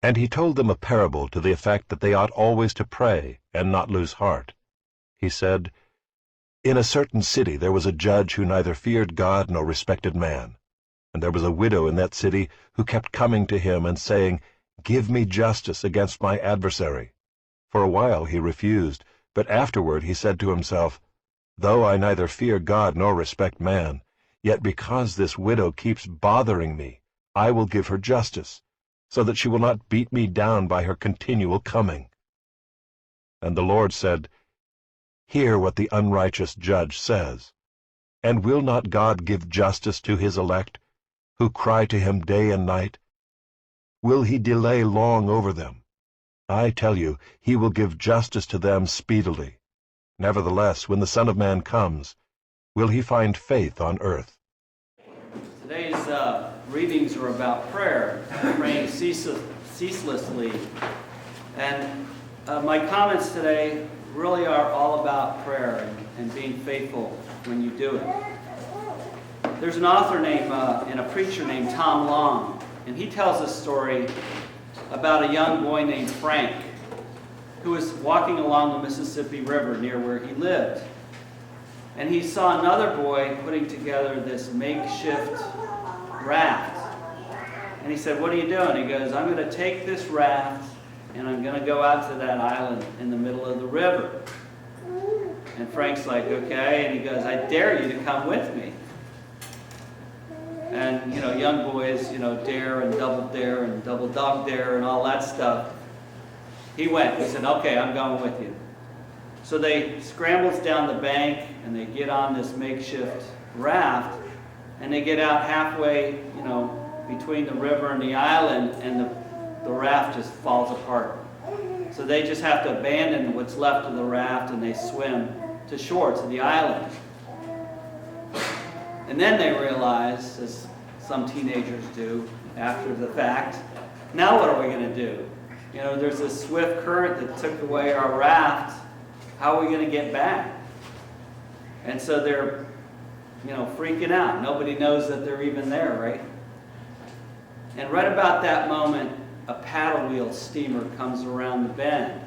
And he told them a parable to the effect that they ought always to pray and not lose heart. He said, "In a certain city there was a judge who neither feared God nor respected man. And there was a widow in that city who kept coming to him and saying, 'Give me justice against my adversary.' For a while he refused, but afterward he said to himself, 'Though I neither fear God nor respect man, yet because this widow keeps bothering me, I will give her justice, so that she will not beat me down by her continual coming.' And the Lord said, 'Hear what the unrighteous judge says. And will not God give justice to his elect, who cry to him day and night? Will he delay long over them? I tell you, he will give justice to them speedily. Nevertheless, when the Son of Man comes, will he find faith on earth?'" Today's readings are about prayer, praying ceaselessly. And my comments today really are all about prayer and being faithful when you do it. There's an author named and a preacher named Tom Long, and he tells a story about a young boy named Frank who was walking along the Mississippi River near where he lived. And he saw another boy putting together this makeshift raft. And he said, "What are you doing?" He goes, "I'm going to take this raft and I'm going to go out to that island in the middle of the river." And Frank's like, "Okay." And he goes, "I dare you to come with me." And, young boys, dare and double dog dare and all that stuff. He went. He said, "Okay, I'm going with you." So they scrambles down the bank and they get on this makeshift raft and they get out halfway, between the river and the island, and the raft just falls apart. So they just have to abandon what's left of the raft and they swim to shore, to the island. And then they realize, as some teenagers do after the fact, now what are we going to do? There's this swift current that took away our raft. How are we going to get back? And so they're, freaking out. Nobody knows that they're even there, right? And right about that moment, a paddle wheel steamer comes around the bend.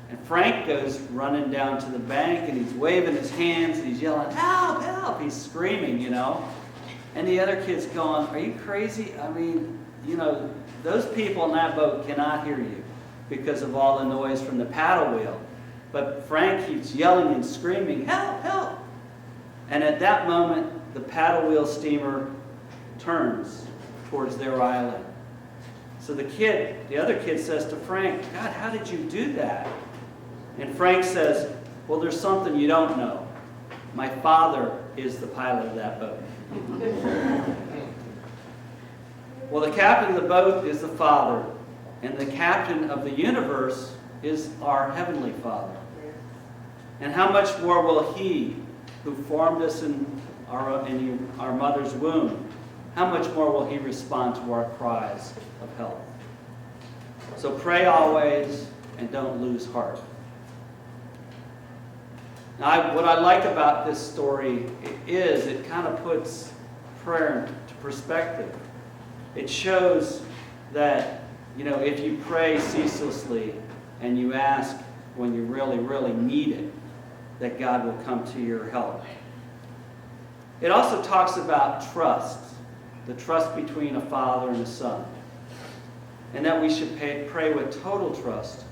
And Frank goes running down to the bank, and he's waving his hands, and he's yelling, "Help, help!" He's screaming, And the other kid's going, "Are you crazy? I mean, those people in that boat cannot hear you because of all the noise from the paddle wheel." But Frank keeps yelling and screaming, "Help, help!" And at that moment, the paddle wheel steamer turns towards their island. So the other kid says to Frank, "God, how did you do that?" And Frank says, "Well, there's something you don't know. My father is the pilot of that boat." Well, the captain of the boat is the Father, and the captain of the universe is our Heavenly Father. And how much more will He, who formed us in our mother's womb, how much more will He respond to our cries of help? So pray always and don't lose heart. Now, what I like about this story is it kind of puts prayer into perspective. It shows that, if you pray ceaselessly and you ask when you really, really need it, that God will come to your help. It also talks about trust, the trust between a father and a son, and that we should pray with total trust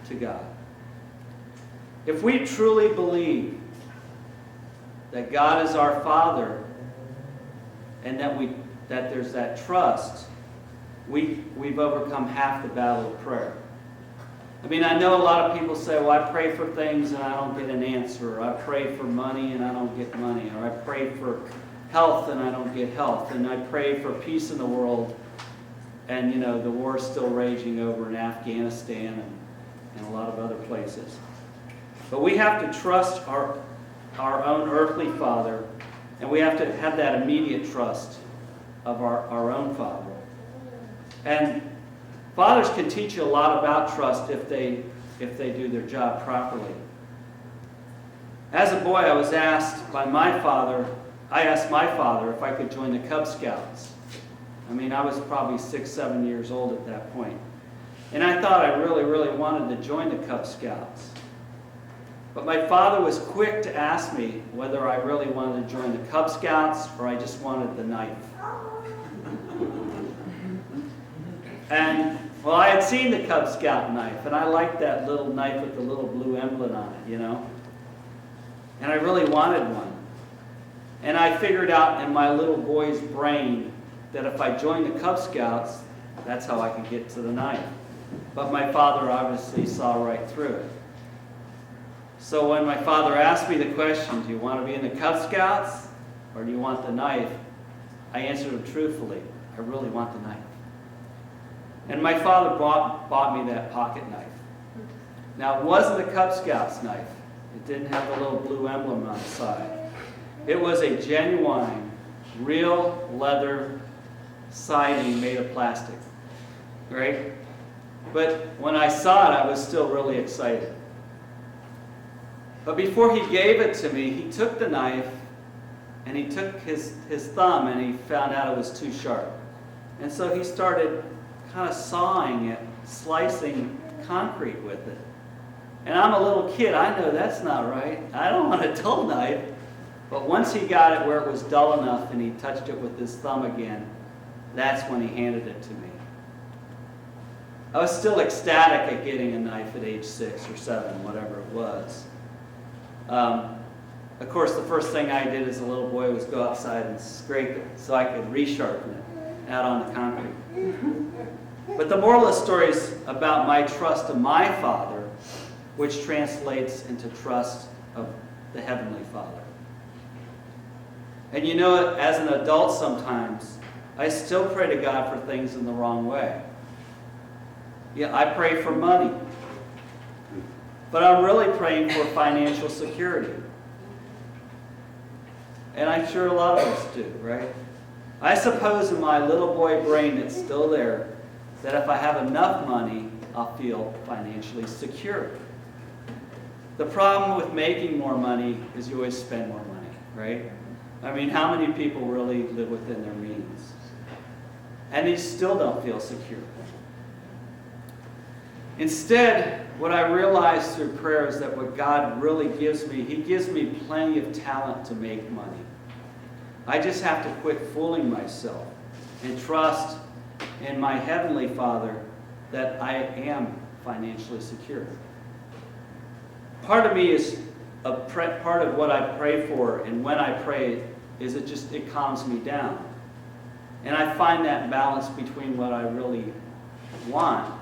to God. If we truly believe that God is our Father and that there's that trust, we've overcome half the battle of prayer. I mean, I know a lot of people say, "Well, I pray for things and I don't get an answer," or "I pray for money and I don't get money," or "I pray for health and I don't get health," and "I pray for peace in the world," and the war's still raging over in Afghanistan and a lot of other places. But we have to trust our own earthly Father, and we have to have that immediate trust of our own Father. And fathers can teach you a lot about trust if they do their job properly. As a boy, I asked my father if I could join the Cub Scouts. I mean, I was probably 6, 7 years old at that point. And I thought I really, really wanted to join the Cub Scouts. But my father was quick to ask me whether I really wanted to join the Cub Scouts or I just wanted the knife. And, well, I had seen the Cub Scout knife, and I liked that little knife with the little blue emblem on it, you know. And I really wanted one. And I figured out in my little boy's brain that if I joined the Cub Scouts, that's how I could get to the knife. But my father obviously saw right through it. So when my father asked me the question, do you want to be in the Cub Scouts or do you want the knife? I answered him truthfully, I really want the knife. And my father bought me that pocket knife. Now, it wasn't a Cub Scouts knife. It didn't have the little blue emblem on the side. It was a genuine, real leather siding made of plastic. Right? But when I saw it, I was still really excited. But before he gave it to me, he took the knife and he took his thumb and he found out it was too sharp. And so he started kind of sawing it, slicing concrete with it. And I'm a little kid, I know that's not right. I don't want a dull knife. But once he got it where it was dull enough and he touched it with his thumb again, that's when he handed it to me. I was still ecstatic at getting a knife at age 6 or 7, whatever it was. Of course, the first thing I did as a little boy was go outside and scrape it so I could resharpen it out on the concrete. But the moral of the story is about my trust of my Father, which translates into trust of the Heavenly Father. And you know, as an adult sometimes, I still pray to God for things in the wrong way. Yeah, I pray for money. But I'm really praying for financial security. And I'm sure a lot of us do, right? I suppose in my little boy brain that's still there, that if I have enough money, I'll feel financially secure. The problem with making more money is you always spend more money, right? I mean, how many people really live within their means? And they still don't feel secure. Instead, what I realized through prayer is that what God really gives me, He gives me plenty of talent to make money. I just have to quit fooling myself and trust in my Heavenly Father that I am financially secure. Part of me is part of what I pray for, and when I pray, is it calms me down. And I find that balance between what I really want,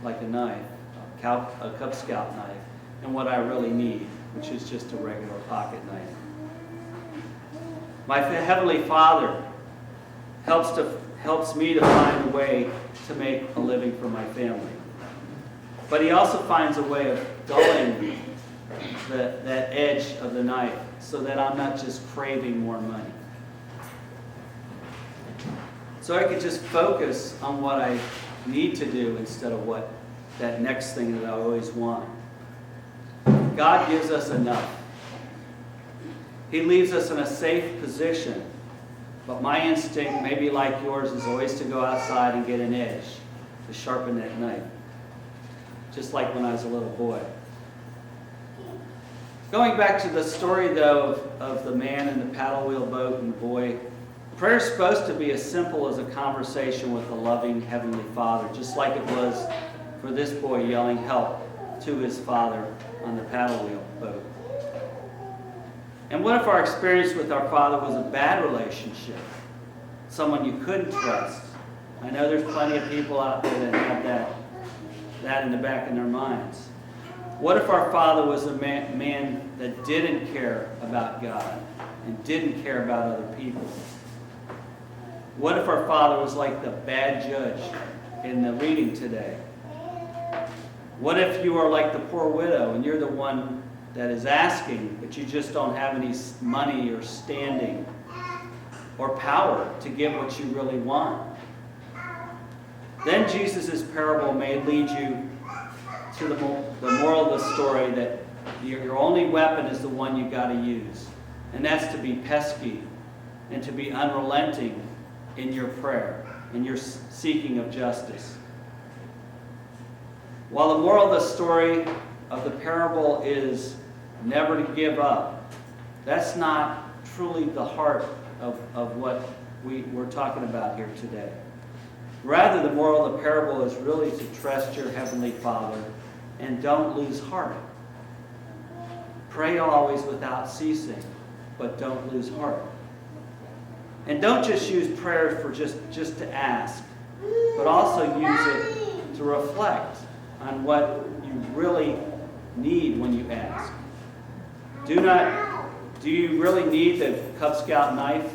like a knife, a Cub Scout knife, and what I really need, which is just a regular pocket knife. My Heavenly Father helps me to find a way to make a living for my family. But He also finds a way of dulling that edge of the knife so that I'm not just craving more money. So I could just focus on what I need to do instead of what that next thing that I always want. God gives us enough. He leaves us in a safe position. But my instinct, maybe like yours, is always to go outside and get an edge to sharpen that knife. Just like when I was a little boy. Going back to the story, though, of the man in the paddle wheel boat and the boy, prayer is supposed to be as simple as a conversation with a loving Heavenly Father, just like it was for this boy yelling help to his father on the paddle wheel boat. And what if our experience with our Father was a bad relationship? Someone you couldn't trust? I know there's plenty of people out there that have that in the back of their minds. What if our Father was a man that didn't care about God and didn't care about other people? What if our Father was like the bad judge in the reading today? What if you are like the poor widow and you're the one that is asking, but you just don't have any money or standing or power to give what you really want? Then Jesus' parable may lead you to the moral of the story that your only weapon is the one you got to use. And that's to be pesky and to be unrelenting in your prayer, in your seeking of justice. While the moral of the story of the parable is never to give up, that's not truly the heart of what we're talking about here today. Rather, the moral of the parable is really to trust your Heavenly Father and don't lose heart. Pray always without ceasing, but don't lose heart. And don't just use prayer for just to ask, but also use it to reflect on what you really need when you ask. Do you really need the Cub Scout knife,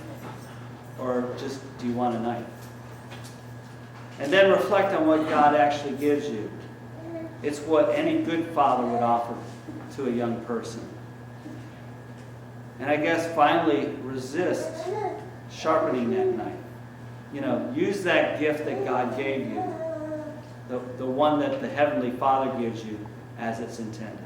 or just do you want a knife? And then reflect on what God actually gives you. It's what any good father would offer to a young person. And I guess finally, resist sharpening that knife. Use that gift that God gave you, the one that the Heavenly Father gives you, as it's intended.